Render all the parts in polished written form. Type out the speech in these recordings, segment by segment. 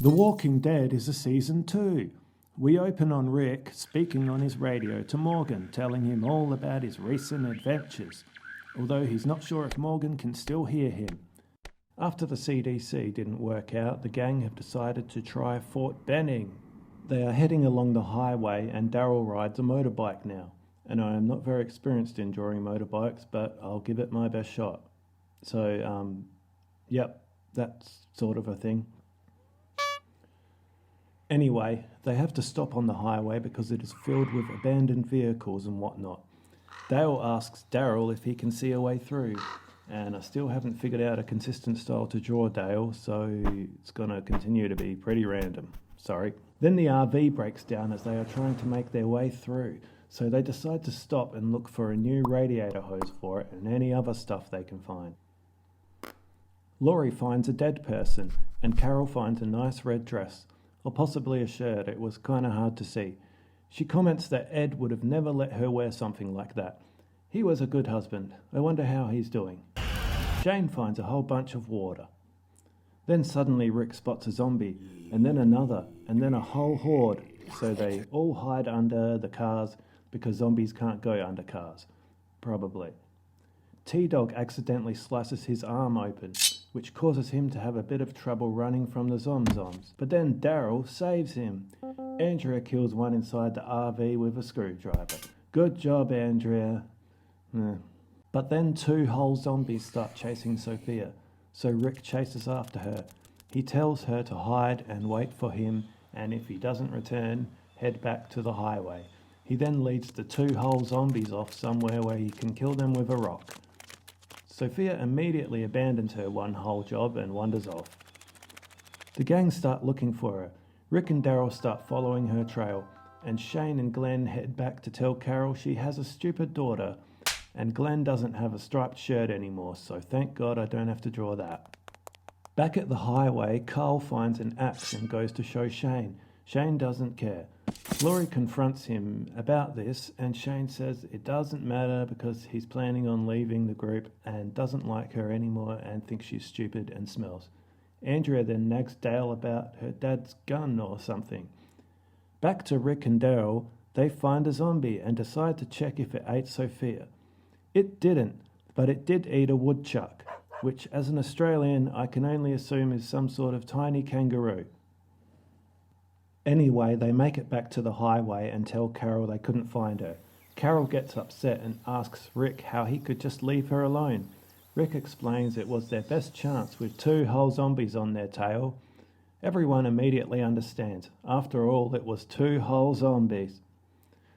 The Walking Dead is a season 2. We open on Rick speaking on his radio to Morgan, telling him all about his recent adventures, although he's not sure if Morgan can still hear him. After the CDC didn't work out, the gang have decided to try Fort Benning. They are heading along the highway and Daryl rides a motorbike now. And I am not very experienced in drawing motorbikes, but I'll give it my best shot. So, yep, that's sort of a thing. Anyway, they have to stop on the highway because it is filled with abandoned vehicles and whatnot. Dale asks Daryl if he can see a way through, and I still haven't figured out a consistent style to draw Dale, so it's going to continue to be pretty random. Sorry. Then the RV breaks down as they are trying to make their way through, so they decide to stop and look for a new radiator hose for it and any other stuff they can find. Laurie finds a dead person, and Carol finds a nice red dress, or possibly a shirt. It was kind of hard to see. She comments that Ed would have never let her wear something like that. He was a good husband. I wonder how he's doing. Shane finds a whole bunch of water. Then suddenly Rick spots a zombie, and then another, and then a whole horde, so they all hide under the cars because zombies can't go under cars. Probably. T-Dog accidentally slices his arm open, which causes him to have a bit of trouble running from the zomzoms. But then Daryl saves him. Andrea kills one inside the RV with a screwdriver. Good job, Andrea. But then 2 whole zombies start chasing Sophia, so Rick chases after her. He tells her to hide and wait for him, and if he doesn't return, head back to the highway. He then leads the 2 whole zombies off somewhere where he can kill them with a rock. Sophia immediately abandons her one whole job and wanders off. The gang start looking for her. Rick and Daryl start following her trail, and Shane and Glenn head back to tell Carol she has a stupid daughter, and Glenn doesn't have a striped shirt anymore, so thank God I don't have to draw that. Back at the highway, Carl finds an axe and goes to show Shane. Shane doesn't care. Laurie confronts him about this, and Shane says it doesn't matter because he's planning on leaving the group and doesn't like her anymore and thinks she's stupid and smells. Andrea then nags Dale about her dad's gun or something. Back to Rick and Daryl, they find a zombie and decide to check if it ate Sophia. It didn't, but it did eat a woodchuck, which as an Australian I can only assume is some sort of tiny kangaroo. Anyway, they make it back to the highway and tell Carol they couldn't find her. Carol gets upset and asks Rick how he could just leave her alone. Rick explains it was their best chance with 2 whole zombies on their tail. Everyone immediately understands. After all, it was 2 whole zombies.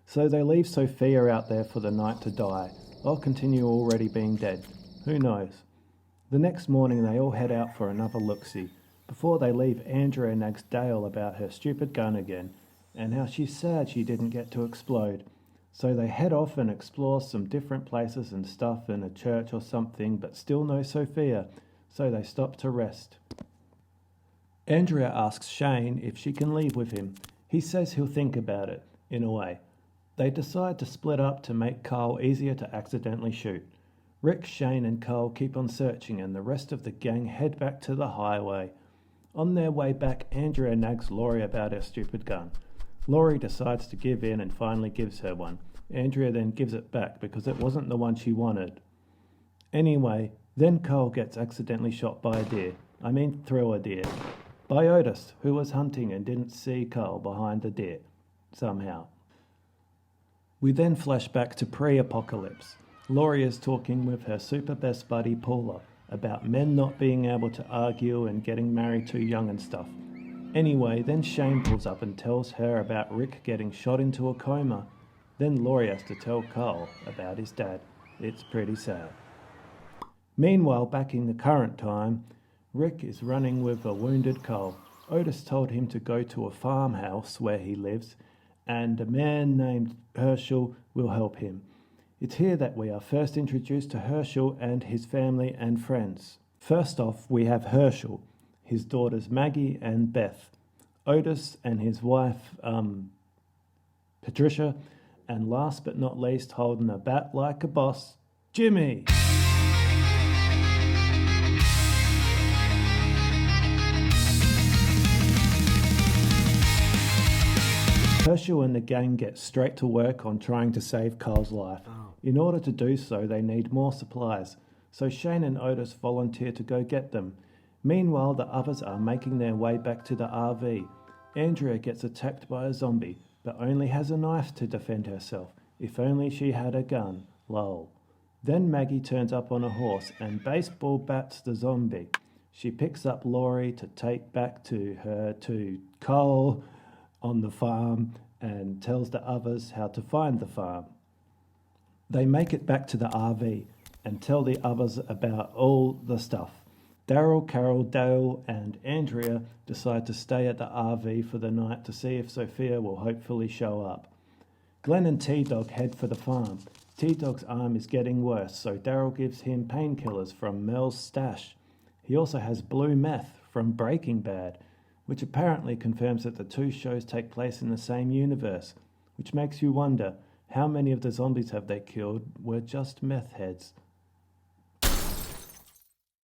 So they leave Sophia out there for the night to die, or continue already being dead. Who knows? The next morning they all head out for another look-see. Before they leave, Andrea nags Dale about her stupid gun again, and how she's sad she didn't get to explode. So they head off and explore some different places and stuff in a church or something, but still no Sophia, so they stop to rest. Andrea asks Shane if she can leave with him. He says he'll think about it, in a way. They decide to split up to make Carl easier to accidentally shoot. Rick, Shane and Carl keep on searching, and the rest of the gang head back to the highway. On their way back, Andrea nags Laurie about her stupid gun. Laurie decides to give in and finally gives her one. Andrea then gives it back because it wasn't the one she wanted. Anyway, then Carl gets accidentally shot by a deer. Through a deer. By Otis, who was hunting and didn't see Carl behind the deer. Somehow. We then flash back to pre-apocalypse. Laurie is talking with her super best buddy Paula about men not being able to argue and getting married too young and stuff. Anyway, then Shane pulls up and tells her about Rick getting shot into a coma. Then Laurie has to tell Carl about his dad. It's pretty sad. Meanwhile, back in the current time, Rick is running with a wounded Carl. Otis told him to go to a farmhouse where he lives, and a man named Herschel will help him. It's here that we are first introduced to Herschel and his family and friends. First off, we have Herschel, his daughters Maggie and Beth, Otis and his wife Patricia, and last but not least, holding a bat like a boss, Jimmy. Herschel and the gang get straight to work on trying to save Carl's life. In order to do so, they need more supplies, so Shane and Otis volunteer to go get them. Meanwhile, the others are making their way back to the RV. Andrea gets attacked by a zombie, but only has a knife to defend herself. If only she had a gun. Lol. Then Maggie turns up on a horse and baseball bats the zombie. She picks up Laurie to take back to Carl on the farm and tells the others how to find the farm. They make it back to the RV and tell the others about all the stuff. Daryl, Carol, Dale, and Andrea decide to stay at the RV for the night to see if Sophia will hopefully show up. Glenn and T-Dog head for the farm. T-Dog's arm is getting worse, so Daryl gives him painkillers from Mel's stash. He also has blue meth from Breaking Bad, which apparently confirms that the two shows take place in the same universe, which makes you wonder, how many of the zombies have they killed were just meth heads?